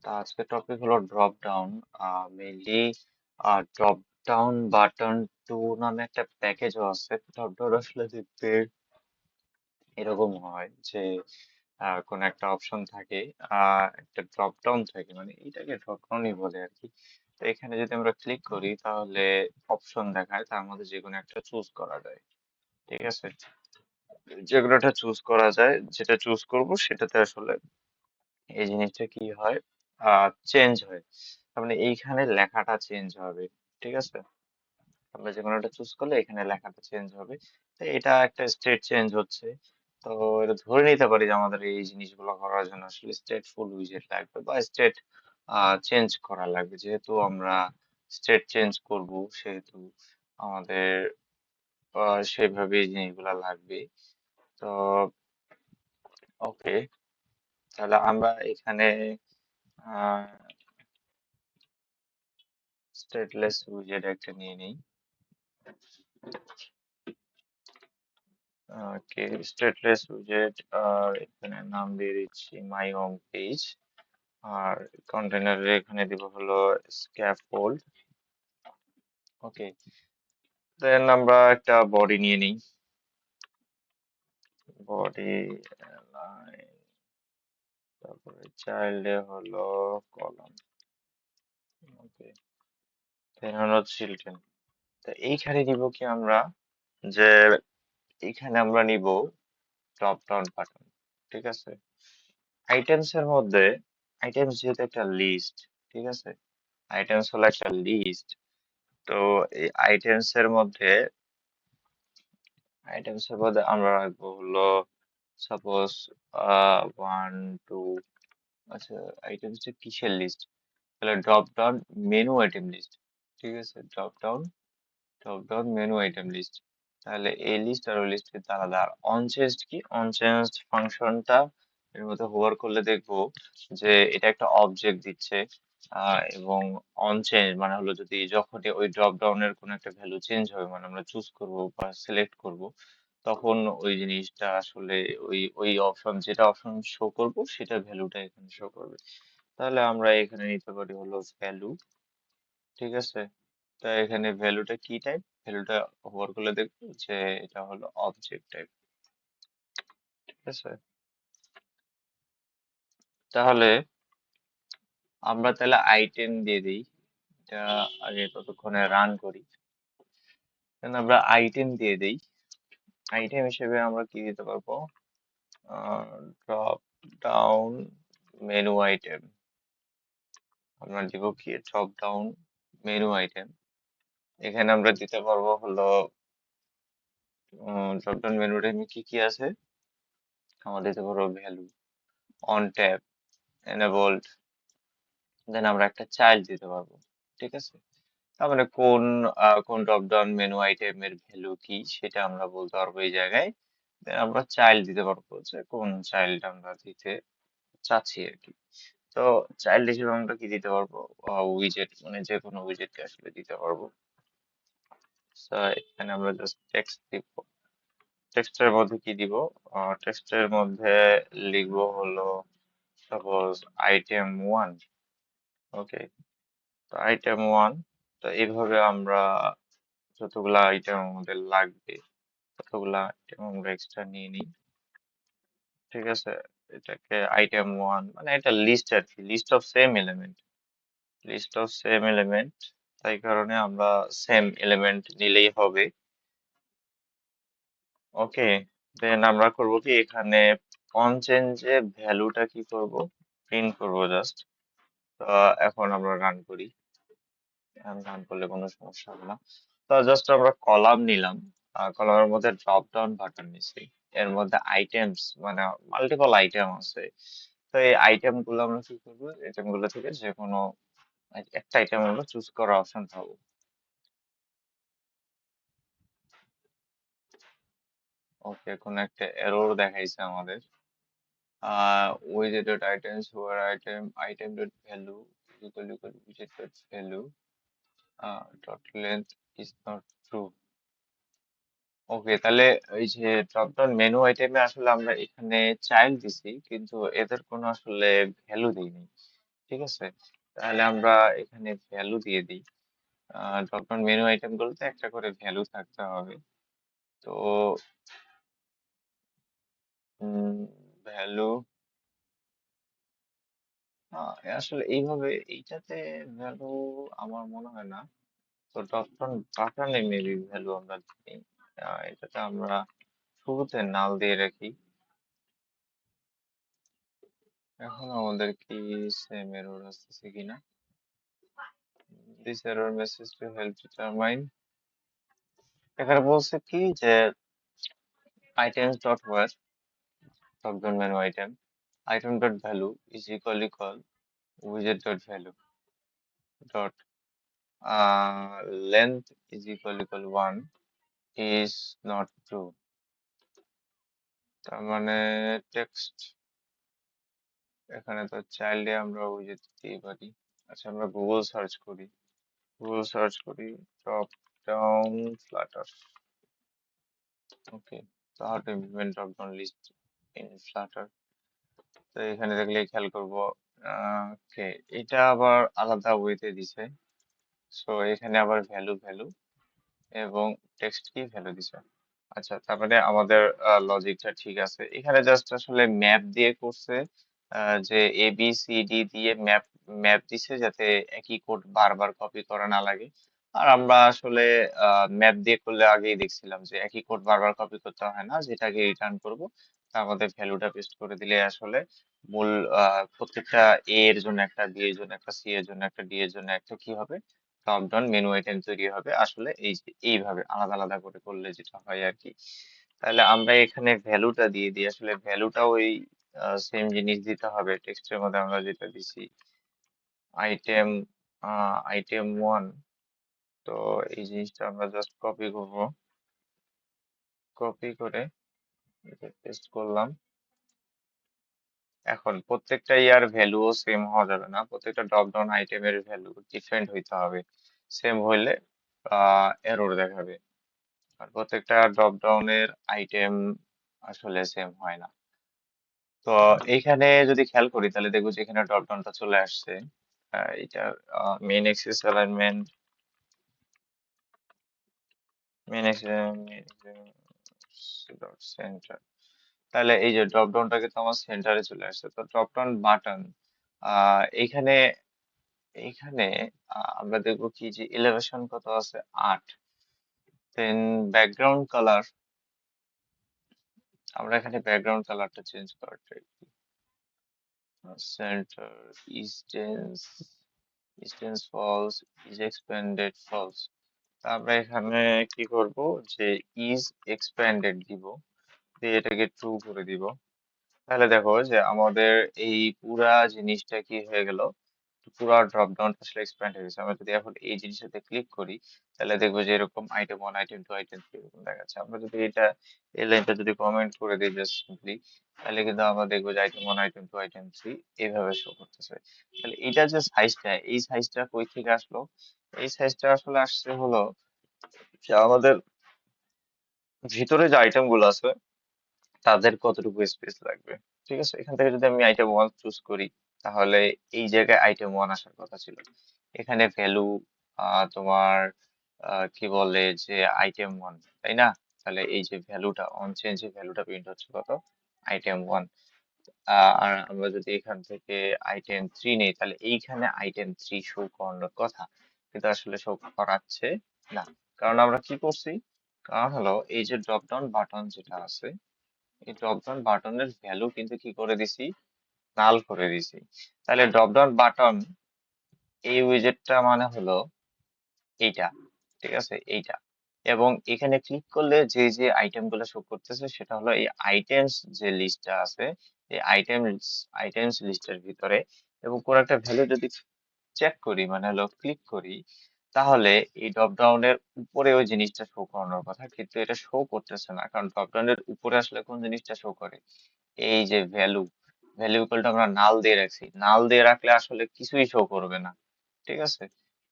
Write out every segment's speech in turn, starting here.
তা আজকের টপিক হলো drop down. Mainly drop down button two নামে একটা প্যাকেজও আছে। ড্রপ ডাউন আসলে দেখতে এরকম হয় যে কোন একটা অপশন থাকে, একটা ড্রপ ডাউন থাকে, মানে এটাকে ড্রপ ডাউনই বলে আর কি। তো এখানে যদি আমরা ক্লিক করি তাহলে অপশন দেখায়, তার মধ্যে যে কোনো একটা চুজ করা যায়। ঠিক আছে, যে কোনো একটা চুজ করা যায়, যেটা চুজ করব সেটাতে আসলে এই জিনিসটা কি হয়, চেঞ্জ হয়। তার মানে এইখানে লেখাটা চেঞ্জ হবে। ঠিক আছে, আমরা যে কোনো একটা চুজ করলে এখানে লেখাটা চেঞ্জ হবে। তো এটা একটা স্টেট চেঞ্জ হচ্ছে। তো এটা ধরে নিতে পারি যে আমাদের এই জিনিসগুলো করার জন্য আসলে স্টেট ফুল উইজেট লাগবে বা স্টেট চেঞ্জ করা লাগবে। যেহেতু আমরা স্টেট চেঞ্জ করব সেহেতু আমাদের সেভাবে এই জিনিসগুলো লাগবে। তো ওকে, তাহলে আমরা এখানে স্টেটলেস উইজেট একটা নিয়ে নিই। ওকে, স্টেটলেস উইজেট, আর এখানে নাম দিয়ে দিচ্ছি মাই হোম পেজ। আর কন্টেনারে এখানে দিব হলো স্ক্যাফোল্ড। ওকে, দেন আমরা একটা বডি নিয়ে নিই। বডি, তারপরে চাইল্ডে হলো কলাম। ওকে, দেন হলো চিলড্রেন। তো এইখানে নিব কি আমরা, যে এইখানে আমরা নিব ড্রপ ডাউন বাটন। ঠিক আছে, আইটেমস এর মধ্যে, আইটেমস যেহেতু একটা লিস্ট, ঠিক আছে, আইটেমস হলো একটা লিস্ট। তো এই আইটেমস এর মধ্যে আমরা রাখবো হলো সাপোজ 1 2। আচ্ছা, আইটেমসটা কিসের লিস্ট? তাহলে drop down menu item list. ঠিক আছে, drop down menu item list. তাহলে এই লিস্ট আর ওই লিস্ট কিন্তু আলাদা। আর অনচেঞ্জড কি, অনচেঞ্জড ফাংশনটা এর মধ্যে হোভার করলে দেখবো যে এটা একটা অবজেক্ট দিচ্ছে। এবং অনচেঞ্জ মানে হলো যদি যখনই ওই ড্রপ ডাউনের কোনো একটা ভ্যালু চেঞ্জ হবে, মানে আমরা চুজ করব বা সিলেক্ট করব, তখন ওই জিনিসটা আসলে ওই ওই অপশন, যেটা অপশন শো করব সেটা ভ্যালুটা এখানে শো করবে। তাহলে আমরা এখানে নিতে পারি হলো ভ্যালু। ঠিক আছে, তা এখানে ভ্যালুটা কি টাইপ, ভ্যালুটা হোভার করলে দেখবো যে এটা হলো অবজেক্ট টাইপ। ঠিক আছে, তাহলে আমরা তাহলে আইটেম দিয়ে দিই। এটা আগে ততক্ষণে রান করি। দেন আমরা আইটেম দিয়ে দিই। আইটেম হিসেবে আমরা কি দিতে পারবো, ড্রপ ডাউন মেনু আইটেম। আমরা দিব কি ড্রপ ডাউন মেনু আইটেম। এখানে আমরা দিতে পারবো হলো ড্রপ ডাউন মেনু আইটেমে কি কি আছে, আমরা দিতে পারবো ভ্যালু, অন ট্যাব, এনেবলড। দেন আমরা একটা চাইল্ড দিতে পারবো। ঠিক আছে, তার মানে কোন ড্রপ ডাউন মেনু আইটেমের ভ্যালু কি সেটা আমরা বলতে পারবো এই জায়গায়। দেন আমরা চাইল্ড দিতে পারবো যে কোন চাইল্ড আমরা দিতে চাচ্ছি আর কি। তো চাইল্ড হিসেবে আমরা কি দিতে পারবো, উইজেট, মানে যে কোনো উইজেটকে আসলে দিতে পারবো। So, এখানে আমরা জাস্ট টেক্সট দিব। টেক্সটের মধ্যে কি দিব, টেক্সটের মধ্যে লিখবো হলো সাপোজ item 1। ওকে, তো item 1, তো এইভাবে আমরা যতগুলা আইটেম আমাদের লাগবে ততগুলা আইটেম আমরা এক্সট্রা নিয়ে নিই। ঠিক আছে, এটাকে item 1 মানে এটা লিস্ট আর কি, list of same element, list of same element. তাই কারণে আমরা সেম এলিমেন্ট নিলেই হবে। ওকে, দেন আমরা করব কি এখানে অন চেঞ্জে ভ্যালুটা কি করব, প্রিন্ট করব জাস্ট। তো এখন আমরা রান করি, রান করলে কোনো সমস্যা হবে না। তো জাস্ট আমরা কলাম নিলাম, কলামের মধ্যে ড্রপ ডাউন বাটন নিছি, এর মধ্যে আইটেমস মানে মাল্টিপল আইটেম আছে। তো এই আইটেম গুলো আমরা কি করবো, আইটেম গুলো থেকে যে কোনো একটা আইটেম আমরা চুজ করার অপশন পাবো। ওকে, কোন একটা এরর দেখাইছে আমাদের। With the dot items where item dot value equal widget dot value dot length is not true. ওকে, তাহলে এই যে ড্রপ ডাউন মেনু আইটেমে আসলে আমরা এখানে চাইল্ড দিছি কিন্তু এদের কোনো আসলে ভ্যালু দিইনি। ঠিক আছে? তাহলে আমরা এখানে ভ্যালু দিয়ে দিই। ড্রপ ডাউন মেনু আইটেম গুলোতে একটা করে ভ্যালু থাকতে হবে। তো ভ্যালু আসলে এইভাবে এইটাতে ভ্যালু আমার মনে হয় না। তো ড্রপ ডাউন বাটনে মেবি ভ্যালু আমরা দিই। এটাতে আমরা শুরুতে নাল দিয়ে রাখি। এখন আমাদের কি সেম এরর আসতেছে কিনা? This error message to help determine, এখানে বলছে কি যে items dot where drop down menu item dot value is equal widget dot value dot length is equal 1 is not true। তার মানে টেক্সট এখানে তো চাইল্ডে আমরা উইজেট দিতেই পারি। আচ্ছা, আমরা গুগল সার্চ করি drop down Flutter. Okay, so how to implement drop down list in flutter। তো এখানে দেখলে খেয়াল করবো ওকে, এটা আবার আলাদা ওয়েতে দিছে। সো এখানে আবার ভ্যালু ভ্যালু এবং টেক্সট কি ভ্যালু দিছে। আচ্ছা, তারপরে আমাদের লজিকটা ঠিক আছে। এখানে জাস্ট আসলে ম্যাপ দিয়ে করছে, যে এ বি সি ডি দিয়ে ম্যাপ ম্যাপ দিছে যাতে একই কোড বারবার কপি করা না লাগে। আর আমরা আসলে ম্যাপ দিয়ে করলে আগেই দেখছিলাম যে একই কোড বারবার কপি করতে হয় না, যেটাকে রিটার্ন করব তার মধ্যে ভ্যালুটা পেস্ট করে দিলে আসলে মূল প্রত্যেকটা এ এর জন্য একটা, বি এর জন্য একটা, সি এর জন্য একটা, ডি এর জন্য একটা কি হবে, টপ ডাউন মেনু আইটেম তৈরি হবে। আসলে এই যে এইভাবে আলাদা আলাদা করে করলে যেটা হয় আর কি। তাহলে আমরা এখানে ভ্যালুটা দিয়ে দিই, আসলে ভ্যালুটাও ওই সেম জিনিস দিতে হবে টেক্সটের মধ্যে আমরা যেটা দিছি, আইটেম আইটেম 1। তো এই জিনিসটা আমরা জাস্ট কপি করব, কপি করে পেস্ট করলাম। এখন প্রত্যেকটা ইয়ার ভ্যালুও সেম হওয়া যাবে না, প্রত্যেকটা ড্রপ ডাউন আইটেমের ভ্যালু ডিফারেন্ট হইতে হবে। সেম হইলে এরর দেখাবে। আর প্রত্যেকটা ড্রপ ডাউনের আইটেম আসলে সেম হয় না। তো এইখানে যদি খেয়াল করি তাহলে দেখবো যে এখানে ড্রপ ডাউনটা চলে আসছে। এটার main axis alignment, main centre. তাহলে এই যে ড্রপ ডাউনটা কিন্তু আমার সেন্টারে চলে আসছে। তো ড্রপ ডাউন বাটন এইখানে এইখানে আমরা দেখবো কি যে এলিভেশন কত আছে 8। দেন ব্যাকগ্রাউন্ড কালার, আমরা এখানে ব্যাকগ্রাউন্ড কালারটা চেঞ্জ করার ট্রাই করি। Centre instance false, is expanded false. আমরা এখানে কি করব যে ইজ এক্সপ্যান্ডেড দিব, দিয়ে এটাকে ট্রু করে দিব। তাহলে দেখো যে আমাদের এই পুরা জিনিসটা কি হয়ে গেল, পুরো ড্রপ ডাউন আসলে এক্সপ্যান্ড হয়ে গেছে। আমরা যদি এখন এই জিনিসটাতে ক্লিক করি তাহলে দেখবো যে এরকম আইটেম 1 আইটেম 2 আইটেম 3 এরকম দেখাচ্ছে। আমরা যদি এটা এই লাইনটা যদি কমেন্ট করে দিই জাস্ট সিম্পলি, তাহলে কিন্তু আমরা দেখবো যে আইটেম 1 আইটেম 2 আইটেম 3 এইভাবে শো করতেছে। তাহলে এটা যে সাইজটা, এই সাইজটা কই থেকে আসলো? এই সাইজটা আসলে আসছে হলো যে আমাদের ভিতরে যে আইটেম গুলো আছে তাদের কতটুকু স্পেস লাগবে। ঠিক আছে, এখান থেকে যদি আমি আইটেম 1 চুজ করি তাহলে এই জায়গায় আইটেম 1 আসার কথা ছিল। এখানে ভ্যালু তোমার কি বলে যে আইটেম 1, তাই না? তাহলে এই যে ভ্যালুটা অন চেঞ্জ ভ্যালুটা প্রিন্ট হচ্ছে কত, আইটেম 1। আর আমরা যদি এখান থেকে আইটেম 3 নেই তাহলে এইখানে আইটেম 3 শো করানোর কথা, কিন্তু আসলে শো করাচ্ছে না। কারণ আমরা কি করছি, কারণ হলো এই যে ড্রপ ডাউন বাটন যেটা আছে, এই ড্রপ ডাউন বাটনের ভ্যালু কিন্তু কি করে দিছি, নাল করে দিছি। তাহলে ড্রপ ডাউন বাটন এই উইজেটটা মানে হলো এইটা, ঠিক আছে, এইটা। এবং এখানে ক্লিক করলে যে যে আইটেম গুলো শো করতেছে সেটা হলো এই আইটেমস যে লিস্টটা আছে, এই আইটেমস লিস্টের ভিতরে। এবং কোন একটা ভ্যালু যদি চেক করি মানে হলো ক্লিক করি, তাহলে এই ড্রপ ডাউনের উপরে ওই জিনিসটা শো করানোর কথা, কিন্তু এটা শো করতেছে না। কারণ ড্রপ ডাউনের উপরে আসলে কোন জিনিসটা শো করে, এই যে ভ্যালু, ভ্যালু ইকুয়াল টু আমরা নাল দিয়ে রাখছি, নাল দিয়ে রাখলে আসলে কিছুই শো করবে না। ঠিক আছে,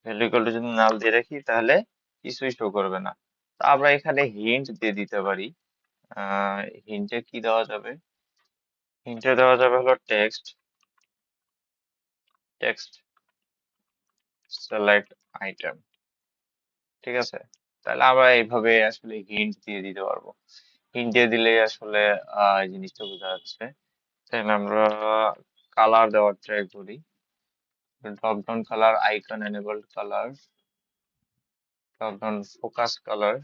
ভ্যালু ইকুয়াল টু যদি নাল দিয়ে রাখি তাহলে কিছুই শো করবে না। তো আমরা এখানে হিন্ট দিয়ে দিতে পারি। হিন্টে কি দেওয়া যাবে, হিন্টে দেওয়া যাবে হলো টেক্সট, টেক্সট সিলেক্ট আইটেম, ঠিক আছে। তাহলে আমরা এইভাবে আসলে হিন্ট দিয়ে দিতে পারবো। হিন্ট দিয়ে দিলে আসলে এই জিনিসটা বোঝা যাচ্ছে। তাহলে আমরা কালার দেওয়ার ট্রাই করি। Drop down colour, icon enabled colour, drop down focus colour.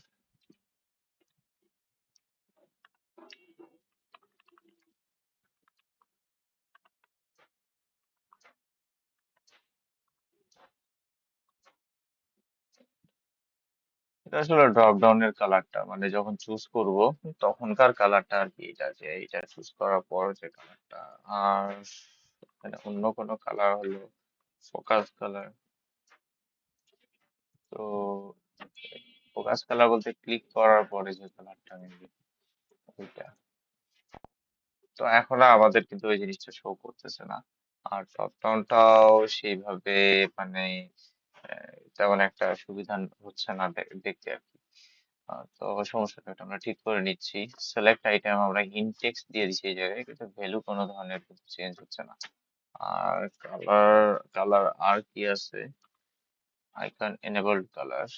এটা আসলে ড্রপ ডাউনের কালারটা, মানে যখন চুজ করব তখনকার কালারটা আর কি, এটা যে এটা চুজ করার পর যে কালারটা। আর মানে অন্য কোনো কালার হলো ফোকাস কালার। তো ফোকাস কালার বলতে ক্লিক করার পরে যে কালারটা নেবে ওইটা। তো এখন আর আমাদের কিন্তু ওই জিনিসটা শো করতেছে না। আর ড্রপ ডাউনটাও সেইভাবে মানে তেমন একটা সুবিধা হচ্ছে না দেখতে আর কি। তো সমস্যাটা এটা আমরা ঠিক করে নিচ্ছি। সিলেক্ট আইটেম আমরা ইনটেক্স দিয়ে দিচ্ছি এই জায়গায়, কিন্তু ভ্যালু কোনো ধরনের কিন্তু চেঞ্জ হচ্ছে না। আর কালার, কালার আর কি আছে, আইকন এনেবলড কালার,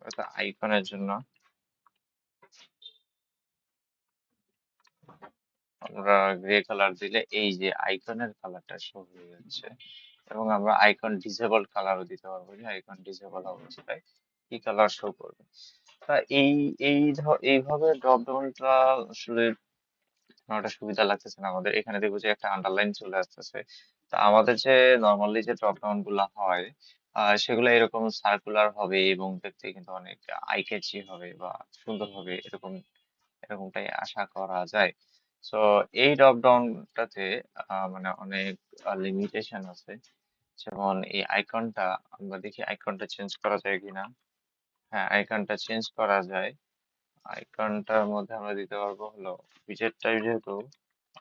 এটা আইকনের জন্য আমরা গ্রে কালার দিলে এই যে আইকনের কালারটা শো হয়ে যাচ্ছে। এবং আমরা আইকন ডিসেবল কালারও দিতে পারবো, যে আইকন ডিসেবল অবস্থায় কি কালার শো করবে। তা এইভাবে ড্রপ ডাউনটা আসলে আমার একটা সুবিধা লাগতেছে না আমাদের। এখানে দেখবো যে একটা আন্ডারলাইন চলে আসতেছে। তা আমাদের যে নর্মালি যে ড্রপ ডাউন গুলা হয় সেগুলো এরকম সার্কুলার হবে এবং দেখতে কিন্তু অনেক আই ক্যাচি হবে বা সুন্দর হবে, এরকমটাই আশা করা যায়। তো এই ড্রপ ডাউনটাতে মানে অনেক লিমিটেশন আছে। যেমন এই আইকনটা, আমরা দেখি আইকনটা চেঞ্জ করা যায় কিনা। হ্যাঁ, আইকনটা চেঞ্জ করা যায়। আইকনটার মধ্যে আমরা দিতে পারবো হলো উইজেট টাইপ, যেহেতু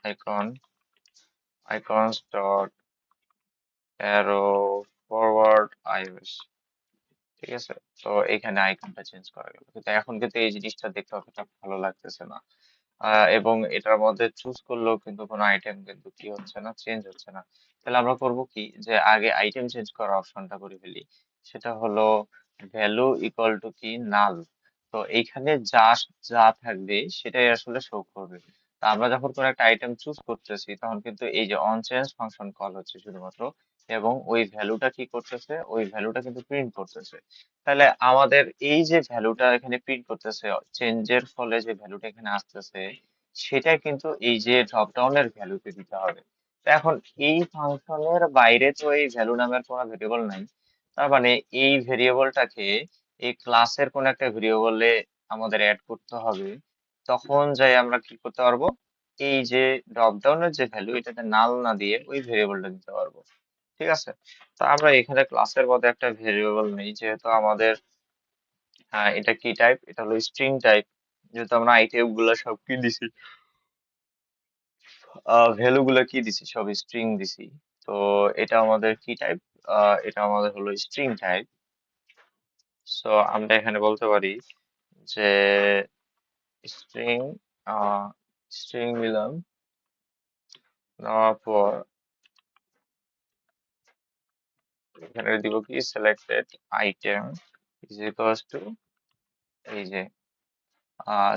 icon, icons dot arrow forward iOS, ঠিক আছে। তো এখানে আইকনটা চেঞ্জ করা গেল, কিন্তু এখন কিন্তু এই জিনিসটা দেখতে অতটা ভালো লাগতেছে না। এবং এটার মধ্যে চুজ করলেও কিন্তু কোনো আইটেম কিন্তু কি হচ্ছে না, চেঞ্জ হচ্ছে না। তাহলে আমরা করব কি, যে আগে আইটেম চেঞ্জ করার অপশনটা করে ফেলি। সেটা হলো ভ্যালু ইকুয়াল টু কি নাল। তো এইখানে যা যা থাকবে সেটাই আসলে শো করবে। তা আমরা যখন কোনো একটা আইটেম চুজ করতেছি তখন কিন্তু এই যে অন চেঞ্জ ফাংশন কল হচ্ছে শুধুমাত্র, এবং ওই ভ্যালুটা কি করতেছে, ওই ভ্যালুটা কিন্তু প্রিন্ট করতেছে। তাহলে আমাদের এই যে ভ্যালুটা এখানে প্রিন্ট করতেছে, চেঞ্জের ফলে যে ভ্যালুটা এখানে আসতেছে, সেটা কিন্তু এই যে ড্রপ ডাউনের ভ্যালুতে দিতে হবে। তো এখন এই ফাংশনের বাইরে তো এই ভ্যালু নামের কোনো ভেরিয়েবল নাই। তার মানে এই ভেরিয়েবলটাকে এই ক্লাসের কোন একটা ভেরিয়েবলে আমাদের অ্যাড করতে হবে। তখন যাই আমরা কি করতে পারবো, এই যে ড্রপ ডাউনের যে ভ্যালু এটাতে নাল না দিয়ে ওই ভেরিয়েবলটা দিতে পারবো, ঠিক আছে। তো আমরা এখানে ক্লাসের মধ্যে একটা ভেরিয়েবল নেই, যেহেতু আমাদের এটা কি টাইপ, এটা হলো স্ট্রিং টাইপ। যেহেতু আমরা আইটেম গুলা সব কি দিছি, ভ্যালু গুলা কি দিছি, সব স্ট্রিং দিছি। তো এটা আমাদের কি টাইপ, এটা আমাদের হলো স্ট্রিং টাইপ। সো আমরা এখানে বলতে পারি যে স্ট্রিং, স্ট্রিং নিলাম, নেওয়ার পর এখানে দিব কি selected item is equals to, এই যে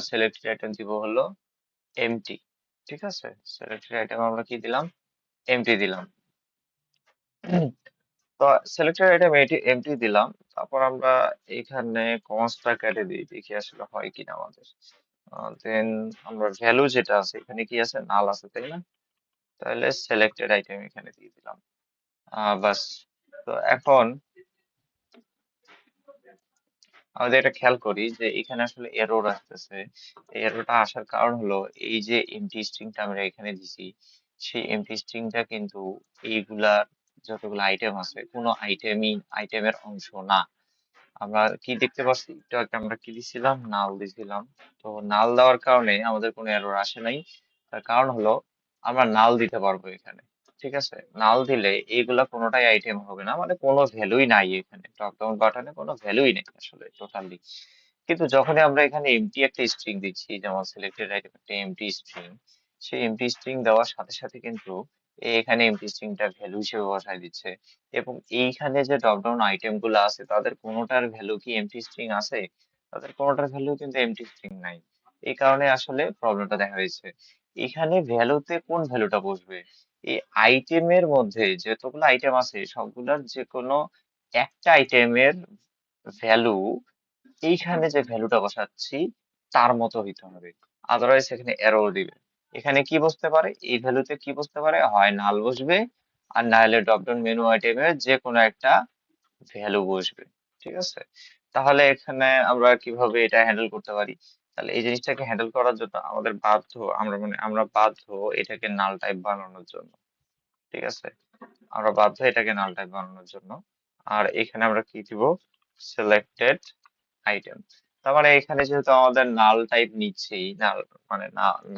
সিলেক্টেড আইটেম দিব হলো এমটি, ঠিক আছে। সিলেক্টেড আইটেম আমরা কি দিলাম, এমটি দিলাম। তো সিলেক্টেড আইটেম এমটি দিলাম। তারপর আমরা এখানে কনস্টটা কেটে দিই, দেখি আসলে হয় কিনা আমাদের। দেন আমরা ভ্যালু যেটা আছে এখানে কি আছে, নাল আছে তাই না। তাহলে সিলেক্টেড আইটেম এখানে দিয়ে দিলাম, বাস। তো এখন আমাদের এটা খেয়াল করি যে এখানে আসলে এরর আসতেছে। এই এররটা আসার কারণ হলো এই যে এমটি স্ট্রিংটা আমরা এখানে দিছি, সেই এমটি স্ট্রিংটা কিন্তু এইগুলার যতগুলো আইটেম আছে কোনো আইটেমের অংশ না। আমরা কি দেখতে পাচ্ছি, একটু আগে আমরা কি দিছিলাম, নাল দিছিলাম। তো নাল দেওয়ার কারণে আমাদের কোনো এরর আসে নাই। তার কারণ হলো আমরা নাল দিতে পারবো এখানে, ঠিক আছে। নাল দিলে এইগুলা কোনোটাই আইটেম হবে না, মানে কোনো ভ্যালুই নাই এখানে, ড্রপ ডাউন বাটনে কোনো ভ্যালুই নেই আসলে টোটালি। কিন্তু যখনই আমরা এখানে এমটি একটা স্ট্রিং দিচ্ছি, যেমন সিলেক্টেড আইটেম একটা এমটি স্ট্রিং, সেই এমটি স্ট্রিং দেওয়ার সাথে সাথে কিন্তু এখানে এমটি স্ট্রিংটা ভ্যালু হিসেবে বসায় দিচ্ছে। এবং এইখানে যে ড্রপ ডাউন আইটেম গুলো আছে তাদের কোনোটার ভ্যালু কি এমটি স্ট্রিং আছে? তাদের কোনোটার ভ্যালু কিন্তু এমটি স্ট্রিং নাই। এই কারণে আসলে প্রবলেমটা দেখা দিয়েছে। এখানে ভ্যালুতে কোন ভ্যালুটা বসবে? এই আইটেমের মধ্যে যতগুলো আইটেম আছে সবগুলোর যে কোনো একটা আইটেমের ভ্যালু এইখানে যে ভ্যালুটা বসাচ্ছি তার মতো হইতে হবে, আদারওয়াইজ এখানে এরর দিবে। এখানে কি বসতে পারে, এই ভ্যালুতে কি বসতে পারে, হয় নাল বসবে আর না হলে ড্রপ ডাউন মেনু আইটেমের যে কোনো একটা ভ্যালু বসবে। ঠিক আছে, তাহলে এখানে আমরা কিভাবে এটা হ্যান্ডেল করতে পারি? তাহলে এই জিনিসটাকে হ্যান্ডেল করার জন্য আমাদের বাধ্য, আমরা বাধ্য এটাকে নাল টাইপ বানানোর জন্য। ঠিক আছে, আমরা বাধ্য এটাকে নাল টাইপ বানানোর জন্য। আর এখানে আমরা কি দিব, সিলেক্টেড আইটেম। তার মানে এখানে যেহেতু আমাদের নাল টাইপ নিচ্ছেই, নাল মানে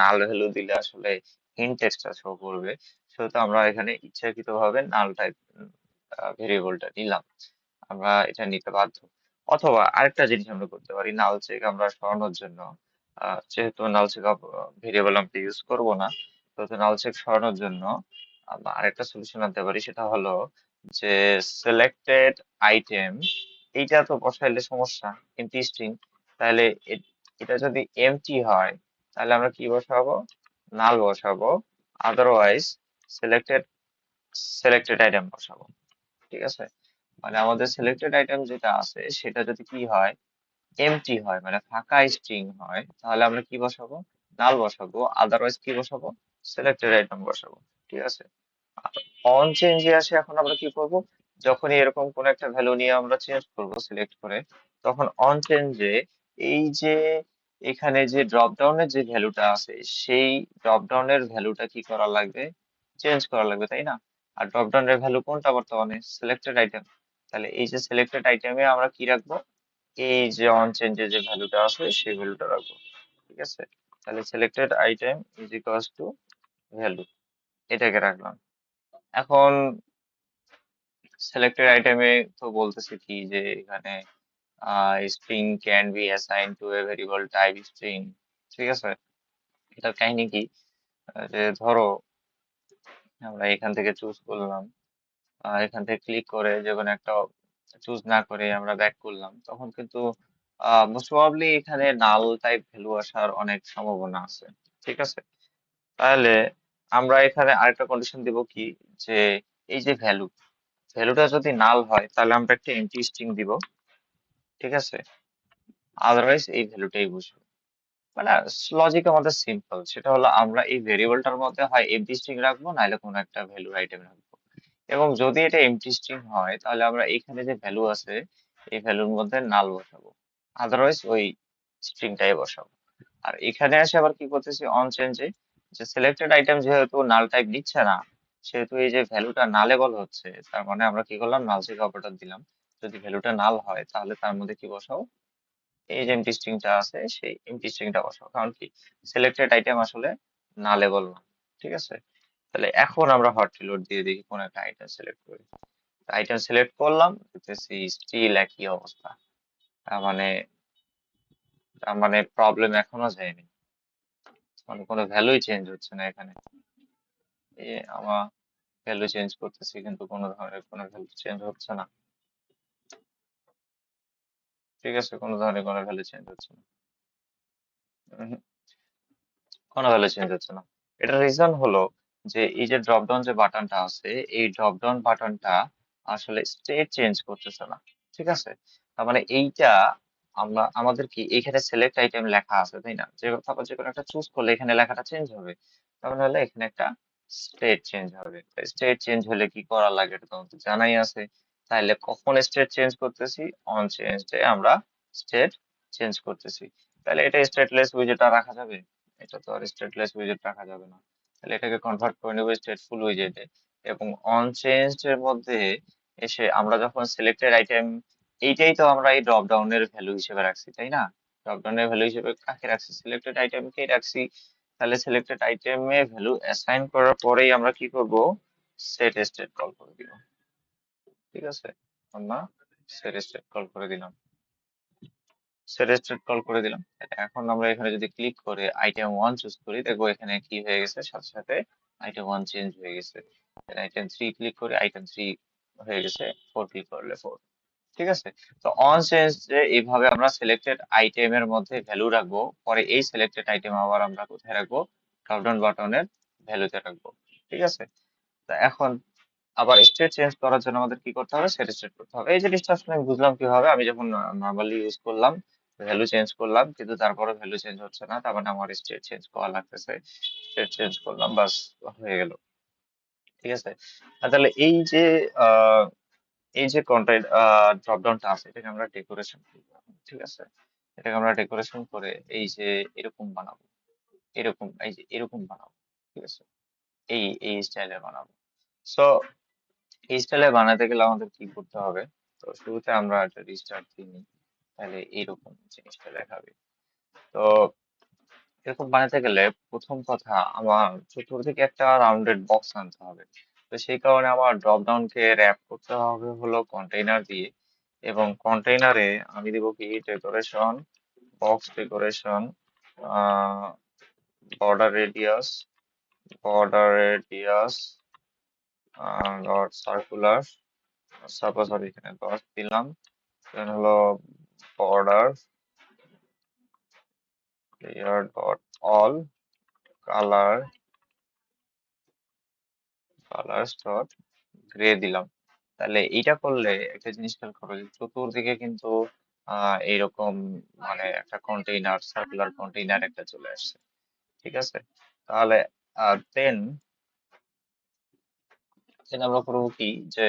নাল ভ্যালু দিলে আসলে হিন্ট টেক্সটটা শো করবে, সেহেতু আমরা এখানে ইচ্ছাকৃত ভাবে নাল টাইপ ভেরিয়েবলটা নিলাম। আমরা এটা নিতে বাধ্য। অথবা আরেকটা জিনিস আমরা করতে পারি, নাল চেক আমরা সরানোর জন্য, যেহেতু নাল চেক ভেরিয়েবল আমরা ইউজ করব না, সেহেতু নাল চেক সরানোর জন্য আমরা আরেকটা সলিউশন আনতে পারি। সেটা হলো যে সিলেক্টেড আইটেম, এইটা তো বসাইলে সমস্যা, এমটি স্ট্রিং। তাহলে এটা যদি এমটি হয় তাহলে আমরা কি বসাবো, নাল বসাবো। আদারওয়াইজ সিলেক্টেড সিলেক্টেড আইটেম বসাবো। ঠিক আছে, মানে আমাদের সিলেক্টেড আইটেম যেটা আছে সেটা যদি কি হয়, এমটি হয় মানে ফাঁকা স্ট্রিং হয়, তাহলে আমরা কি বসাবো, নাল বসাবো। আদারওয়াইজ কি বসাবো, সিলেক্টেড আইটেম বসাবো। ঠিক আছে, অন চেঞ্জে আসে এখন আমরা কি করব, যখনই এরকম কোন একটা ভ্যালু নিয়ে আমরা চেঞ্জ করব সিলেক্ট করে, তখন অন চেঞ্জে এই যে এখানে যে ড্রপ ডাউনের যে ভ্যালুটা আছে সেই ড্রপ ডাউনের ভ্যালুটা কি করা লাগবে, চেঞ্জ করা লাগবে, তাই না? আর ড্রপ ডাউনের ভ্যালু কোনটা বর্তমানে, সিলেক্টেড আইটেম। তাহলে এই যে সিলেক্টেড আইটেমে আমরা কি রাখবো, এই যে অন চেঞ্জে যে ভ্যালুটা আছে সেই ভ্যালুটা রাখবো। ঠিক আছে, তাহলে selected item is equals to value, এটাকে রাখলাম। এখন সিলেক্টেড আইটেমে তো বলতেছে কি যে এখানে string can be assign to A variable type string. ঠিক আছে, এটার কাহিনী কি, যে ধরো আমরা এখান থেকে চুজ করলাম, এখান থেকে ক্লিক করে যে কোনো একটা চুজ না করে আমরা ব্যাক করলাম, তখন কিন্তু মোস্ট প্রবাবলি এখানে নাল টাইপ ভ্যালু আসার অনেক সম্ভাবনা আছে। ঠিক আছে, তাহলে আমরা এখানে আরেকটা কন্ডিশন দিব কি, যে এই যে ভ্যালুটা যদি নাল হয় তাহলে আমরা একটা এমটি স্ট্রিং দিব। ঠিক আছে, আদারওয়াইজ এই ভ্যালুটাই বসবে। মানে লজিক আমাদের সিম্পল, সেটা হলো আমরা এই ভেরিয়েবলটার মধ্যে হয় এমটি স্ট্রিং রাখবো নাহলে কোনো একটা ভ্যালু আইটেম রাখবো। এবং যদি এটা এমটি স্ট্রিং হয় তাহলে আমরা এখানে যে ভ্যালু আছে এই ভ্যালুর মধ্যে নাল বসাবো, আদারওয়াইজ ওই স্ট্রিংটাই বসাবো। আর এখানে এসে আবার কি করতেছি, অন চেঞ্জে যে সিলেক্টেড আইটেম যেহেতু নাল টাইপ নিচ্ছে না, সেহেতু এই যে ভ্যালুটা নালেবল হচ্ছে, তার মানে আমরা কি করলাম, নাল চেক অপারেটর দিলাম। যদি ভ্যালুটা নাল হয় তাহলে তার মধ্যে কি বসাবো, এই যে এমটি স্ট্রিংটা আছে সেই এমটি স্ট্রিংটা বসাবো, কারণ কি সিলেক্টেড আইটেম আসলে নালেবল না। ঠিক আছে, তাহলে এখন আমরা হট রিলোড দিয়ে দেখি কোন একটা আইটেম সিলেক্ট করি। আইটেম সিলেক্ট করলাম, দেখতেছি স্টিল একই অবস্থা। তার মানে প্রবলেম এখনো যায়নি, মানে কোনো ভ্যালুই চেঞ্জ হচ্ছে না এখানে। আমার ভ্যালু চেঞ্জ করতেছি কিন্তু কোনো ধরনের কোনো ভ্যালু চেঞ্জ হচ্ছে না। ঠিক আছে, কোনো ধরনের কোনো ভ্যালু চেঞ্জ হচ্ছে না। উহুম, কোনো ভ্যালু চেঞ্জ হচ্ছে না। এটার রিজন হলো যে এই যে ড্রপ ডাউন যে বাটনটা আছে এই ড্রপ ডাউন বাটনটা আসলে স্টেট চেঞ্জ করতেছে না। ঠিক আছে, তার মানে এইটা আমাদের কি এখানে সিলেক্ট আইটেম লেখা আছে, তাই না? যে তারপর যে কোনো একটা চুজ করলে এখানে লেখাটা চেঞ্জ হবে, তার মানে হলো এখানে একটা স্টেট চেঞ্জ হবে। স্টেট চেঞ্জ হলে কি করা লাগে এটা তোমাদের জানাই আছে। তাহলে কখন স্টেট চেঞ্জ করতেছি, অন চেঞ্জে আমরা স্টেট চেঞ্জ করতেছি। তাহলে এটা স্টেটলেস উইজেটটা রাখা যাবে, এটা তো আর স্টেটলেস উইজেট রাখা যাবে না। তাহলে এটাকে কনভার্ট করে নেবো স্টেটফুল উইজেটে। এবং অন চেঞ্জড এর মধ্যে এসে আমরা যখন সিলেক্টেড আইটেম, এইটাই তো আমরা এই ড্রপ ডাউনের ভ্যালু হিসেবে রাখছি, তাই না? ড্রপ ডাউনের ভ্যালু হিসেবে কাকে রাখছি, সিলেক্টেড আইটেমকেই রাখছি। তাহলে সিলেক্টেড আইটেমে ভ্যালু অ্যাসাইন করার পরেই আমরা কি করব, সেট স্টেট কল করে দিব। ঠিক আছে, আমরা সেট স্টেট কল করে দিলাম, সেট স্টেট কল করে দিলাম। এখন আমরা এখানে যদি ক্লিক করে আইটেম ওয়ান চুজ করি, দেখবো এখানে কি হয়ে গেছে, সাথে সাথে আইটেম 1 চেঞ্জ হয়ে গেছে, আইটেম 3 ক্লিক করে আইটেম 3 হয়ে গেছে, 4 ক্লিক করলে 4। ঠিক আছে। তো অন চেঞ্জ যে এইভাবে আমরা সিলেক্টেড আইটেমের মধ্যে ভ্যালু রাখবো, পরে এই সিলেক্টেড আইটেম আবার আমরা কোথায় রাখবো, ড্রপডাউন বাটনের ভ্যালুতে রাখবো। ঠিক আছে। তো এখন আবার স্টেট চেঞ্জ করার জন্য আমাদের কি করতে হবে, সেটা সেট করতে হবে। এই জিনিসটা আসলে আমি বুঝলাম কিভাবে, আমি যখন নর্মালি ইউজ করলাম, ভ্যালু চেঞ্জ করলাম, কিন্তু তারপরে ভ্যালু চেঞ্জ হচ্ছে না, তার মানে আমার স্টেট চেঞ্জ করা লাগতেছে। স্টেট চেঞ্জ করলাম, বাস হয়ে গেল। ঠিক আছে। আর তাহলে আহ এই যে কন্টেন্ট ড্রপ ডাউনটা আছে, এটাকে আমরা ডেকোরেশন করবো এখন, ঠিক আছে। এটাকে আমরা ডেকোরেশন করে এই যে এরকম বানাবো, এরকম এই যে এরকম বানাবো। ঠিক আছে। এই স্টাইলে বানাবো। সো এই স্টাইলে বানাতে গেলে আমাদের কি করতে হবে, তো শুরুতে আমরা একটা রিস্টার্ট দিয়ে নিই, তাহলে এইরকম জিনিসটা দেখাবে। তো এরকম বানাতে গেলে প্রথম কথা, আমার চতুর্দিকে একটা রাউন্ডেড বক্স আনতে হবে। তো সেই কারণে আমার ড্রপ ডাউন কে র্যাপ করতে হবে হলো কন্টেইনার দিয়ে, এবং কন্টেইনারে আমি দিব কি decoration, box decoration, border radius, border radius dot circular, suppose আমি এখানে 10 দিলাম, দেন হলো border clear dot all colour, colours dot grey দিলাম। তাহলে এইটা করলে একটা জিনিস খেয়াল করো যে চতুর্দিকে কিন্তু এইরকম মানে একটা কন্টেইনার, সার্কুলার কন্টেইনার একটা চলে আসছে। ঠিক আছে। তাহলে দেন দেন আমরা করবো কি যে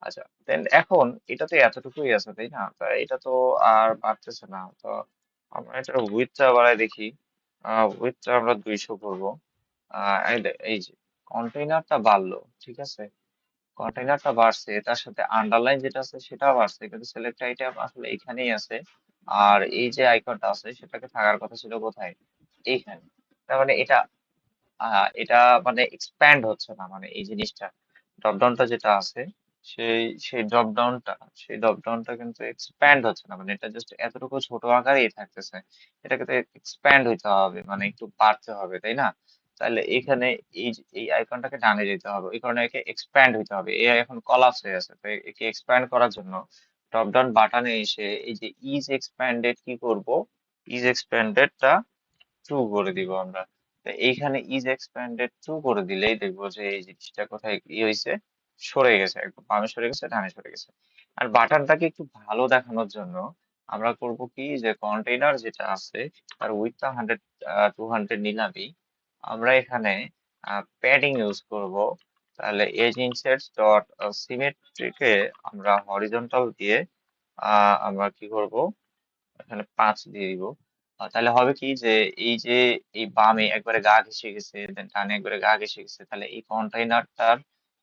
আচ্ছা, দেন এখন এটাতে এতটুকুই আছে তাই না, তা এটা তো আর বাড়তেছে না। তো আমরা এটার উইডথটা বাড়াই দেখি, উইডথটা আমরা 200 করবো। এই যে কন্টেইনারটা বাড়লো, ঠিক আছে, কন্টেইনারটা বাড়ছে, তার সাথে আন্ডারলাইন যেটা আছে সেটাও বাড়ছে, কিন্তু সিলেক্ট আইটেম আসলে এখানেই আছে। আর এই যে আইকনটা আছে সেটাকে থাকার কথা ছিল কোথায়, এইখানে। তার মানে এটা মানে এক্সপ্যান্ড হচ্ছে না, মানে এই জিনিসটা ড্রপ ডাউনটা যেটা আছে, সেই সেই ড্রপ ডাউনটা সেই ড্রপ ডাউনটা কিন্তু এক্সপ্যান্ড হচ্ছে না, মানে এটা জাস্ট এতটুকু ছোট আকারেই থাকতেছে। এটাকে তো এক্সপ্যান্ড হইতে হবে, মানে একটু বাড়তে হবে তাই না। তাহলে এখানে এই আইকনটাকে ডানে যেতে হবে, এই কারণে একে এক্সপ্যান্ড হইতে হবে। এ এখন কলাপস হয়ে আছে, তো একে এক্সপ্যান্ড করার জন্য ড্রপ ডাউন বাটনে এসে এই যে ইজ এক্সপ্যান্ডেড কি করব, ইজ এক্সপ্যান্ডেডটা ট্রু করে দিব আমরা। তো এইখানে ইজ এক্সপ্যান্ডেড ট্রু করে দিলেই দেখবো যে এই জিনিসটা কোথায় কি হয়েছে, সরে গেছে, একদম বামে সরে গেছে, ডানে সরে গেছে। আর বাটনটাকে একটু ভালো দেখানোর জন্য আমরা করব কি, যে কন্টেইনার যেটা আছে তার উইডথটা 200 নিলামই, আমরা এখানে প্যাডিং ইউজ করব। তাহলে এজ ইনসেটস ডট সিমেট্রিকে আমরা হরিজন্টাল দিয়ে আমরা কি করব, এখানে 5 দিয়ে দিব। তাহলে হবে কি যে এই যে এই বামে একবারে গা ঘেঁষে গেছে, দেন ডানে একবারে গা ঘেঁষে গেছে, তাহলে এই কন্টেইনারটার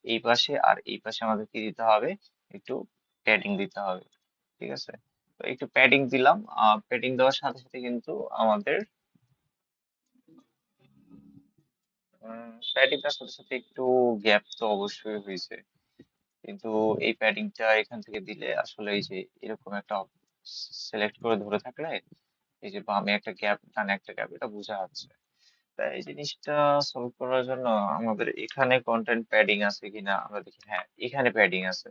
এই পাশে আর এই পাশে আমাদের কি দিতে হবে, একটু প্যাডিং দিতে হবে। ঠিক আছে। তো একটু প্যাডিং দিলাম, প্যাডিং দেওয়ার সাথে সাথে কিন্তু আমাদের প্যাডিং দেওয়ার সাথে সাথে একটু গ্যাপ তো অবশ্যই হয়েছে, কিন্তু এই প্যাডিংটা এখান থেকে দিলে আসলে এই যে এরকম একটা সিলেক্ট করে ধরে থাকলে এই যে বামে একটা গ্যাপ ডানে একটা গ্যাপ, এটা বোঝা যাচ্ছে। তাই এই জিনিসটা সলভ করার জন্য আমাদের এখানে কন্টেন্ট প্যাডিং আছে কিনা আমরা দেখি, হ্যাঁ এখানে প্যাডিং আছে।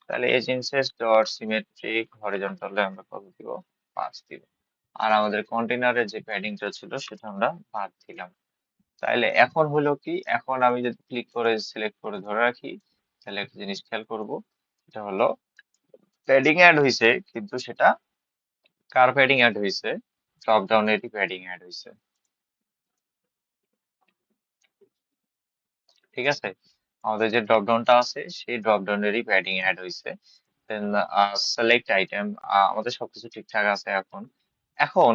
তাহলে এজেন্সিস ডট সিমেট্রিক হরিজন্টালে আমরা কত দিব, 5 দিব। আর আমাদের কন্টেইনারের যে প্যাডিংটা ছিল সেটা আমরা বাদ দিলাম। তাইলে এখন হলো কি, এখন আমি যদি ক্লিক করে সিলেক্ট করে ধরে রাখি, তাহলে একটা জিনিস খেয়াল করব, এটা হলো প্যাডিং অ্যাড হয়েছে, কিন্তু সেটা কার প্যাডিং অ্যাড হয়েছে, ড্রপ ডাউনেরই প্যাডিং অ্যাড হয়েছে। ঠিক আছে। আমাদের যে ড্রপ ডাউনটা আছে সেই ড্রপ ডাউনেরই প্যাডিং অ্যাড হয়েছে। দেন সিলেক্ট আইটেম, আমাদের সবকিছু ঠিকঠাক আছে এখন। এখন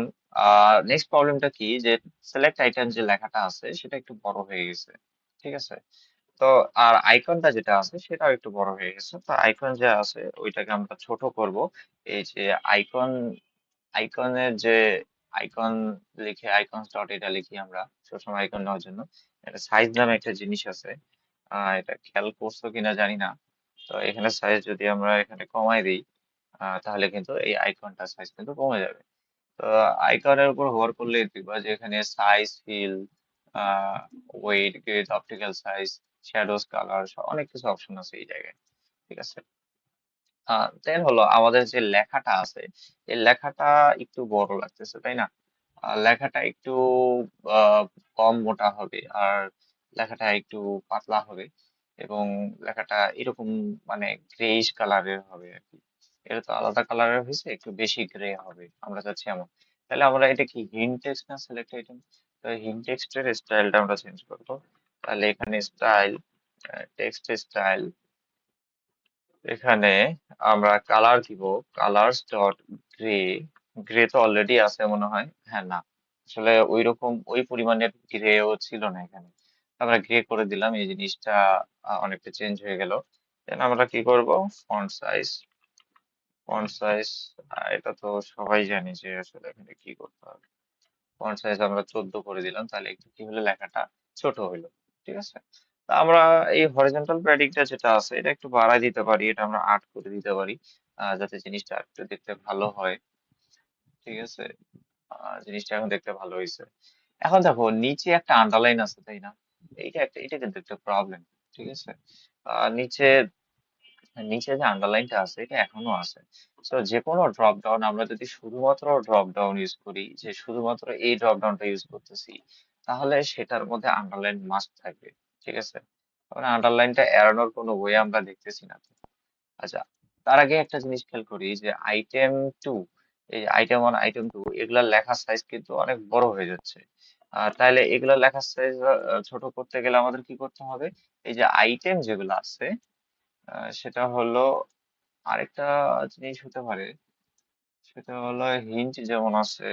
নেক্সট প্রবলেমটা কি, যে সিলেক্ট আইটেম যে লেখাটা আছে সেটা একটু বড় হয়ে গেছে। ঠিক আছে। তো আর আইকনটা যেটা আছে সেটাও একটু বড় হয়ে গেছে, তো আইকন যে আছে ওইটাকে আমরা ছোট করব। এই যে আইকন, আইকনের যে আইকন লিখে আইকন ডট এটা লিখি আমরা সবসময় আইকন নেওয়ার জন্য, একটা সাইজ নামে একটা জিনিস আছে, এটা খেয়াল করছো কিনা জানি না। তো এখানে সাইজ যদি আমরা এখানে কমাই দিই, তাহলে কিন্তু এই আইকনটার সাইজ কিন্তু কমে যাবে। তো আইকনের উপর হোভার করলে দেখবা যে এখানে size fill, weight, grade, optical size, shadows, colour, অনেক কিছু অপশন আছে এই জায়গায়। ঠিক আছে। দেন হলো আমাদের যে লেখাটা আছে, এই লেখাটা একটু বড় লাগতেছে, তাই না? লেখাটা একটু আহ, কম মোটা হবে, আর লেখাটা একটু পাতলা হবে, এবং লেখাটা এরকম মানে গ্রেইশ কালারের হবে আর কি। এটা তো আলাদা কালারের হয়েছে, একটু বেশি গ্রে হবে, আমরা চাচ্ছি এমন। তাহলে আমরা এটা কি হিন্ট টেক্সট না সিলেক্ট আইটেম? তো হিন্ট টেক্সটের স্টাইলটা আমরা চেঞ্জ করবো। তাহলে এখানে স্টাইল, টেক্সট স্টাইল, এখানে আমরা কালার দিব, কালার্স ডট গ্রে। গ্রে তো অলরেডি আছে মনে হয়, হ্যাঁ না, আসলে ওই রকম ওই পরিমাণের গ্রেও ছিল না এখানে। আমরা গ্রে করে দিলাম, এই জিনিসটা অনেকটা চেঞ্জ হয়ে গেল। দেন আমরা কি করব, ফন্ট সাইজ, ফন্ট সাইজ, এটা তো সবাই জানি যে আসলে এখানে কি করতে হবে। ফন্ট সাইজ আমরা 14 করে দিলাম, তাহলে একটু কি হলো, লেখাটা ছোট হইলো। ঠিক আছে। তা আমরা এই হরিজন্টাল প্যাডিংটা যেটা আছে এটা একটু বাড়ায় দিতে পারি, এটা আমরা 8 করে দিতে পারি, যাতে জিনিসটা একটু দেখতে ভালো হয়। ঠিক আছে। জিনিসটা এখন দেখতে ভালো হয়েছে। এখন দেখো নিচে একটা আন্ডারলাইন আছে, তাই না? এটা কিন্তু একটা প্রবলেম। ঠিক আছে। নিচে নিচে যে আন্ডারলাইনটা আছে এটা এখনো আছে। তো যে কোনো ড্রপ ডাউন আমরা যদি শুধুমাত্র ড্রপ ডাউন ইউজ করি, যে শুধুমাত্র এই ড্রপ ডাউনটা ইউজ করতেছি, তাহলে সেটার মধ্যে আন্ডারলাইন মাস্ট থাকবে। ঠিক আছে। মানে আন্ডারলাইনটা এড়ানোর কোনো ওয়ে আমরা দেখতেছি না। আচ্ছা, তার আগে একটা জিনিস খেয়াল করি যে আইটেম টু, এই আইটেম ওয়ান, আইটেম টু, এগুলা লেখার সাইজ কিন্তু অনেক বড় হয়ে যাচ্ছে। তাহলে এগুলা লেখার সাইজ ছোট করতে গেলে আমাদের কি করতে হবে? এই যে আইটেম যেগুলো আছে, সেটা হলো আরেকটা জিনিস হতে পারে, সেটা হলো হিন্ট যেমন আছে,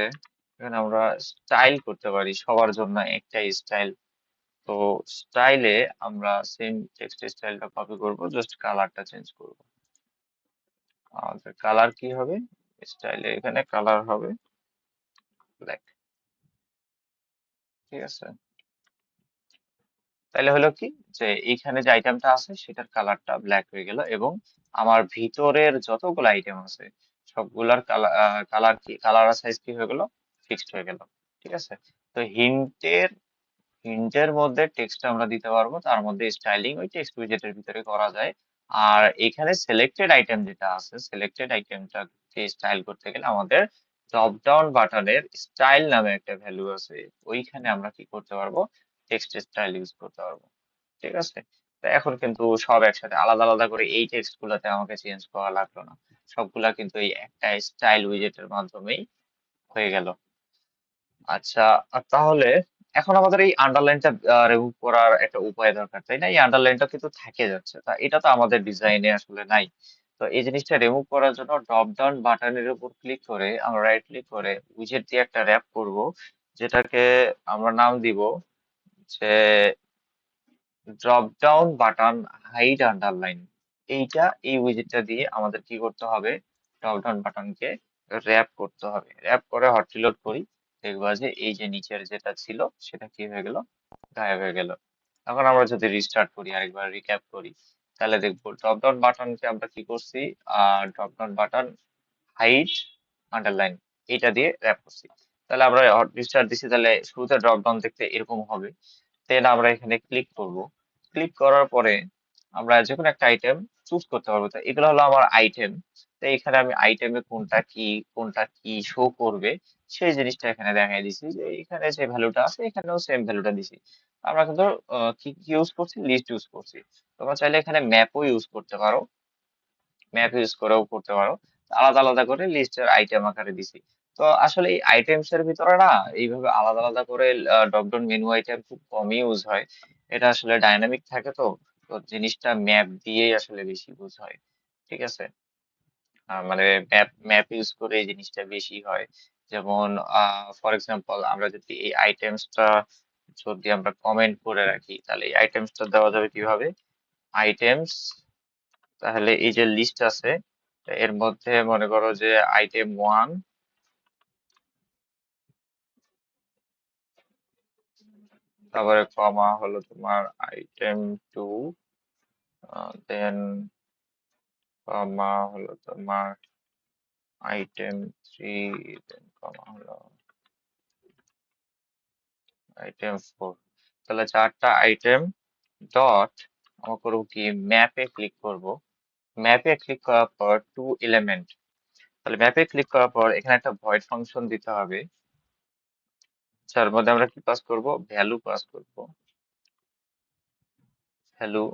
এখানে আমরা স্টাইল করতে পারি, সবার জন্য একটাই স্টাইল। তো স্টাইলে আমরা সেম টেক্সট স্টাইলটা কপি করব, জাস্ট কালারটা চেঞ্জ করব। আমাদের কালার কি হবে, স্টাইলে এখানে কালার হবে ব্ল্যাক। ঠিক আছে। তাহলে হলো কি, যে এইখানে যে আইটেমটা আছে সেটার কালারটা ব্ল্যাক হয়ে গেল, এবং আমার ভিতরের যতগুলো আইটেম আছে সবগুলার কালার কি, কালার সাইজ কি হয়ে গেল, ফিক্সড হয়ে গেল। ঠিক আছে। তো হিন্টের মধ্যে টেক্সট আমরা দিতে পারবো, তার মধ্যে স্টাইলিং ওই টেক্সট উইজেটের ভিতরে করা যায়। আর এখানে সিলেক্টেড আইটেম যেটা আছে, সিলেক্টেড আইটেমটাকে স্টাইল করতে গেলে আমাদের ড্রপ ডাউন বাটনের স্টাইল নামে একটা ভ্যালু আছে, ওইখানে আমরা কি করতে পারবো, টেক্সট স্টাইল ইউজ করতে পারবো। ঠিক আছে। তো এখন কিন্তু সব একসাথে আলাদা আলাদা করে এই টেক্সট গুলাতে আমাকে চেঞ্জ করা লাগলো না, সবগুলা কিন্তু এই একটা স্টাইল উইজেটের মাধ্যমেই হয়ে গেল। আচ্ছা, তাহলে এখন আমাদের এই আন্ডারলাইনটা রিমুভ করার একটা উপায় দরকার, তাই না? এই আন্ডারলাইনটা কিন্তু থেকে যাচ্ছে, তা এটা তো আমাদের ডিজাইনে আসলে নাই। তো এই জিনিসটা রিমুভ করার জন্য ড্রপ ডাউন বাটনের উপর ক্লিক করে আমরা রাইট ক্লিক করে উইজেট দিয়ে একটা র‍্যাপ করব, যেটাকে আমরা নাম দিব যে drop down button hide underline. এই উইজেটটা দিয়ে আমাদের কি করতে হবে, ড্রপ ডাউন বাটনকে র‍্যাপ করতে হবে। র‍্যাপ করে হট রিলোড করি, দেখবা যে এই যে নিচের যেটা ছিল সেটা কি হয়ে গেল, গায়েব হয়ে গেল। এখন আমরা যদি রিস্টার্ট করি, আরেকবার রিক্যাপ করি, তাহলে দেখবো ড্রপ ডাউন বাটনকে আমরা কি করছি, drop down button height underline এইটা দিয়ে র‍্যাপ করছি। তাহলে আমরা রিস্টার্ট দিছি, তাহলে শুরুতে ড্রপ ডাউন দেখতে এরকম হবে। দেন আমরা এখানে ক্লিক করব। ক্লিক করার পরে আমরা যে কোনো একটা আইটেম চুজ করতে পারবো। তো এগুলো হলো আমার আইটেম। তো এখানে আমি আইটেমে কোনটা কি শো করবে সেই জিনিসটা এখানে দেখাই দিছি, যে এখানে যে ভ্যালুটা আছে এখানেও সেম ভ্যালুটা দিছি। আমরা কিন্তু কি ইউজ করছি, লিস্ট ইউজ করছি। তোমরা চাইলে এখানে ম্যাপও ইউজ করতে পারো, ম্যাপ ইউজ করেও করতে পারো। আলাদা আলাদা করে লিস্টের আইটেম আকারে দিছি। তো আসলে এই আইটেমস এর ভিতরে না এইভাবে আলাদা আলাদা করে ড্রপ ডাউন মেনু আইটেম খুব কমই ইউজ হয়। এটা আসলে ডাইনামিক থাকে তো, তো জিনিসটা ম্যাপ দিয়েই আসলে বেশি ইউজ হয়। ঠিক আছে। মানে ম্যাপ ইউজ করে এই জিনিসটা বেশি হয়। যেমন ফর এক্সাম্পল আমরা যদি এই আইটেমসটা যদি আমরা কমেন্ট করে রাখি, তাহলে এই আইটেমসটা দেওয়া যাবে কিভাবে, আইটেমস, তাহলে এই যে লিস্ট আছে এর মধ্যে মনে করো যে আইটেম ওয়ান, তারপরে কমা হলো তোমার আইটেম টু, দেন কমা হলো তোমার আইটেম থ্রি, দেন কমা হলো আইটেম ফোর। তাহলে 4টা আইটেম ডট আমরা করবো কি, ম্যাপে ক্লিক করব। ম্যাপে ক্লিক করার পর টু এলিমেন্ট, তাহলে ম্যাপে ক্লিক করার পর এখানে একটা ভয়েড ফাংশন দিতে হবে, যার মধ্যে আমরা কি পাস করব, ভ্যালু পাস করব, ভ্যালু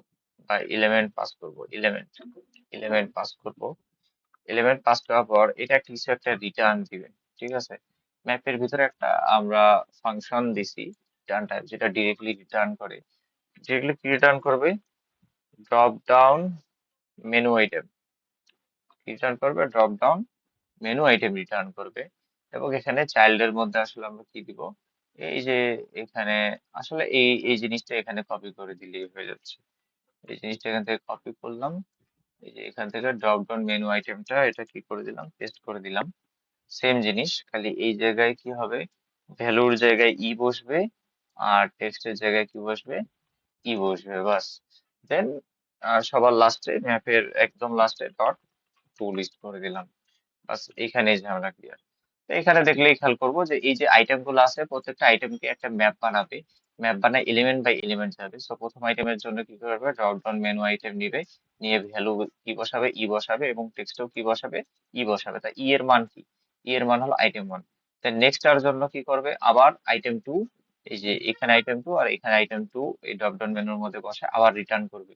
বা এলিমেন্ট পাস করব, এলিমেন্ট পাস করব। এলিমেন্ট পাস করার পর এটা কিছু একটা রিটার্ন দিবে, ঠিক আছে। ম্যাপের ভিতরে একটা আমরা ফাংশন দিছি রিটার্ন টাইপ, যেটা ডিরেক্টলি রিটার্ন করে। ডিরেক্টলি কি রিটার্ন করবে, drop down menu item return করবে, drop down menu item return করবে। এবং এখানে চাইল্ডের মধ্যে আসলে আমরা কি দিব, এই যে এখানে আসলে এই জিনিসটা এখানে কপি করে দিলেই হয়ে যাচ্ছে। এই জিনিসটা এখান থেকে কপি করলাম, এই যে এখান থেকে ড্রপ ডাউন মেনু আইটেমটা এটা কি করে দিলাম, পেস্ট করে দিলাম। সেম জিনিস, খালি এই জায়গায় কি হবে, ভ্যালুর জায়গায় ই বসবে, আর টেক্সটের জায়গায় কি বসবে, ই বসবে, বাস। দেন সবার লাস্টে, ম্যাপের একদম লাস্টে ডট টু লিস্ট করে দিলাম, বাস। এইখানেই ঝামেলা ক্লিয়ার। তো এখানে দেখলেই খেয়াল করবো যে এই যে আইটেম গুলো আছে, প্রত্যেকটা আইটেমকে একটা ম্যাপ বানাবে। ম্যাপ বানায় এলিমেন্ট বাই এলিমেন্ট যাবে। সো প্রথম আইটেমের জন্য কি করবে, ড্রপ ডাউন মেনু আইটেম নিবে, নিয়ে ভ্যালু কি বসাবে, ই বসাবে, এবং টেক্সটেও কি বসাবে, ই বসাবে। তা ই এর মান কি, ই এর মান হলো আইটেম ওয়ান। দেন নেক্সট টার জন্য কি করবে, আবার আইটেম টু, এই যে এখানে আইটেম টু আর এখানে আইটেম টু এই ড্রপ ডাউন মেনুর মধ্যে বসে আবার রিটার্ন করবে।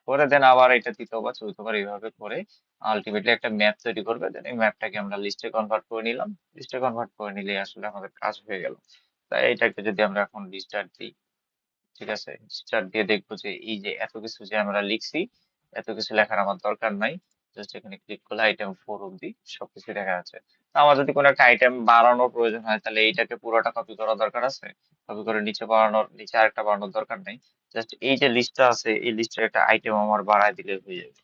করে দেন আবার এটা তৃতীয়বার চতুর্থবার এইভাবে করে আলটিমেটলি একটা ম্যাপ তৈরি করবে। দেন এই ম্যাপটাকে আমরা লিস্টে কনভার্ট করে নিলাম। লিস্টে কনভার্ট করে নিলেই আসলে আমাদের কাজ হয়ে গেল। তাই এটাকে যদি আমরা এখন রিস্টার্ট দিই, ঠিক আছে, রিস্টার্ট দিয়ে দেখবো যে এই যে এত কিছু যে আমরা লিখছি, এত কিছু লেখার আমার দরকার নাই। জাস্ট এখানে ক্লিক করলে আইটেম 4 অব্দি সবকিছু দেখা যাচ্ছে। তা আমার যদি কোনো একটা আইটেম বাড়ানোর প্রয়োজন হয়, তাহলে এইটাকে পুরোটা কপি করার দরকার আছে, কপি করে নিচে বাড়ানোর, নিচে আরেকটা বাড়ানোর দরকার নেই। জাস্ট এই যে লিস্টটা আছে, এই লিস্টের একটা আইটেম আমার বাড়ায় দিলে হয়ে যাবে।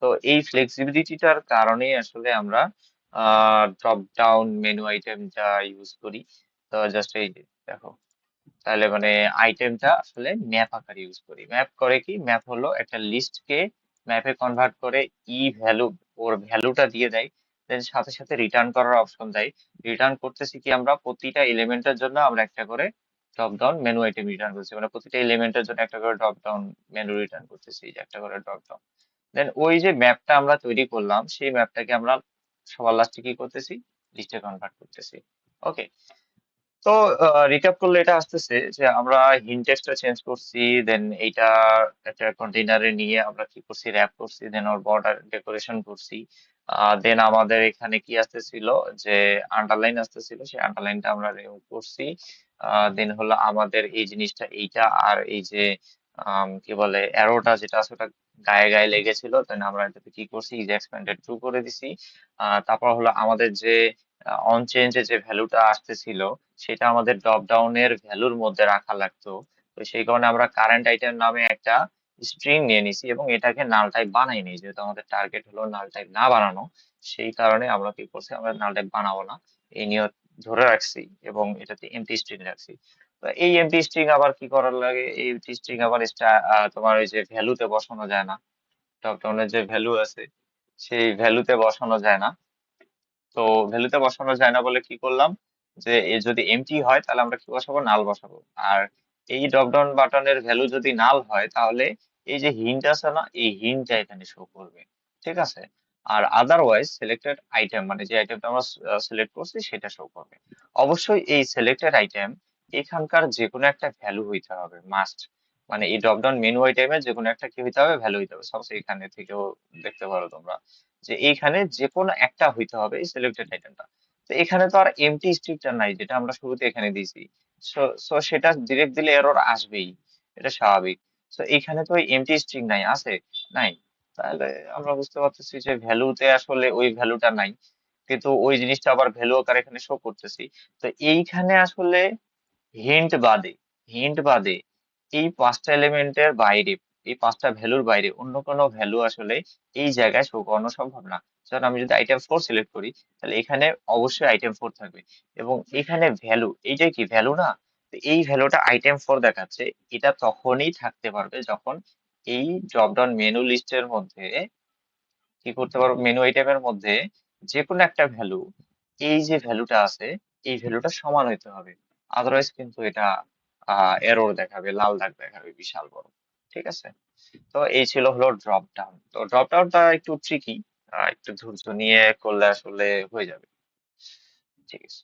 তো এই ফ্লেক্সিবিলিটিটার কারণেই আসলে আমরা ড্রপ ডাউন মেনু আইটেমটা ইউজ করি। তো জাস্ট এই যে দেখো, তাহলে মানে আইটেমটা আসলে ম্যাপ আকারে ইউজ করি। ম্যাপ করে কি, ম্যাপ হলো একটা লিস্টকে ম্যাপে কনভার্ট করে, ই ভ্যালু, ওর ভ্যালুটা দিয়ে দেয়। দেন সাথে সাথে রিটার্ন করার অপশন দেয়। রিটার্ন করতেছি কি, আমরা প্রতিটা এলিমেন্টের জন্য আমরা একটা করে drop down menu item return করছি, মানে প্রতিটা এলিমেন্টের জন্য একটা করে ড্রপ ডাউন মেনু রিটার্ন করতেছি, এই যে একটা করে ড্রপ ডাউন। দেন ওই যে ম্যাপটা আমরা তৈরি করলাম, সেই ম্যাপটাকে আমরা সবার লাস্টে কি করতেছি, লিস্টে কনভার্ট করতেছি। ওকে। তো রিক্যাপ করলে এটা আসতেছে যে আমরা হিন্ট টেক্সটটা চেঞ্জ করছি, দেন এইটা একটা কন্টেইনারে নিয়ে আমরা কি করছি, র্যাপ করছি, দেন ওর বর্ডার ডেকোরেশন করছি। দেন আমাদের এখানে কি আসতেছিল, যে আন্ডারলাইন আসতেছিল, সেই আন্ডারলাইনটা আমরা রিমুভ করছি। দেন হলো আমাদের এই জিনিসটা এইটা, আর এই যে কি বলে অ্যারোটা যেটা আছে ওটা গায়ে গায়ে লেগেছিল, দেন আমরা এটাতে কি করছি, ইজ এক্সপ্যান্ডেড ট্রু করে দিছি। তারপর হলো আমাদের যে অন চেঞ্জে যে ভ্যালুটা আসতেছিল, সেটা আমাদের ড্রপ ডাউনের ভ্যালুর মধ্যে রাখা লাগতো। তো সেই কারণে আমরা কারেন্ট আইটেম নামে একটা স্ট্রিং নিয়ে নিছি, এবং এটাকে নাল টাইপ বানাই নি, যেহেতু আমাদের টার্গেট হলো নাল টাইপ না বানানো। সেই কারণে আমরা কি করছি, আমরা নাল টাইপ বানাবো না, এই নিয়ত ধরে রাখছি, এবং এটাতে এমটি স্ট্রিং রাখছি। তো এই এমটি স্ট্রিং আবার কি করার লাগে, এই এমটি স্ট্রিং আবার তোমার ওই যে ভ্যালুতে বসানো যায় না। ড্রপ ডাউনের যে ভ্যালু আছে, সেই ভ্যালুতে বসানো যায় না। তো ভ্যালুতে বসানো যায় না বলে কি করলাম, যে এ যদি এমটি হয় তাহলে আমরা কি বসাবো, নাল বসাবো। আর এই ড্রপ ডাউন বাটনের ভ্যালু যদি নাল হয়, তাহলে এই যে হিন্ট আছে না, এই হিন্টটা এখানে শো করবে, ঠিক আছে। আর আদারওয়াইজ সিলেক্টেড আইটেম, মানে যে আইটেমটা আমরা সিলেক্ট করছি সেটা শো করবে। অবশ্যই এই সিলেক্টেড আইটেম এখানকার যে কোনো একটা ভ্যালু হইতে হবে, মাস্ট। মানে এই ড্রপ ডাউন মেনু আইটেমের যে কোনো একটা কি হইতে হবে, ভ্যালু হইতে হবে। সাপোজ এখানে থেকেও দেখতে পারো তোমরা যে এইখানে যে কোনো একটা হইতে হবে এই সিলেক্টেড আইটেমটা। তো এখানে তো আর এমটি স্ট্রিকচার নাই, যেটা আমরা শুরুতে এখানে দিয়েছি। সো সো সেটা ডিরেক্ট দিলে এরর আসবেই, এটা স্বাভাবিক। তো এখানে তো ওই এমটি স্ট্রিং নাই, আছে? নাই। তাহলে আমরা বুঝতে পারতেছি যে ভ্যালুতে আসলে ওই ভ্যালুটা নাই, কিন্তু ওই জিনিসটা আবার ভ্যালু আকারে এখানে শো করতেছি। তো এইখানে আসলে হিন্ট বাদে, হিন্ট বাদে এই 5টা এলিমেন্টের বাইরে, এই 5টা ভ্যালুর বাইরে অন্য কোনো ভ্যালু আসলে এই জায়গায় শো করানো সম্ভব না। যেমন আমি যদি আইটেম 4 সিলেক্ট করি, তাহলে এখানে অবশ্যই আইটেম 4 থাকবে, এবং এখানে ভ্যালু, এইটাই কি ভ্যালু না? তো এই ভ্যালুটা আইটেম 4 দেখাচ্ছে, এটা তখনই থাকতে পারবে যখন এই ড্রপ ডাউন মেনু লিস্টের মধ্যে কি করতে পারবো, মেনু আইটেমের মধ্যে যে কোনো একটা ভ্যালু, এই যে ভ্যালুটা আছে, এই ভ্যালুটা সমান হইতে হবে। আদারওয়াইজ কিন্তু এটা এরর দেখাবে, লাল দাগ দেখাবে বিশাল বড়। ঠিক আছে? তো এই ছিল হলো ড্রপ ডাউন। তো ড্রপ ডাউনটা একটু ট্রিকি, একটু ধৈর্য নিয়ে করলে আসলে হয়ে যাবে। ঠিক আছে।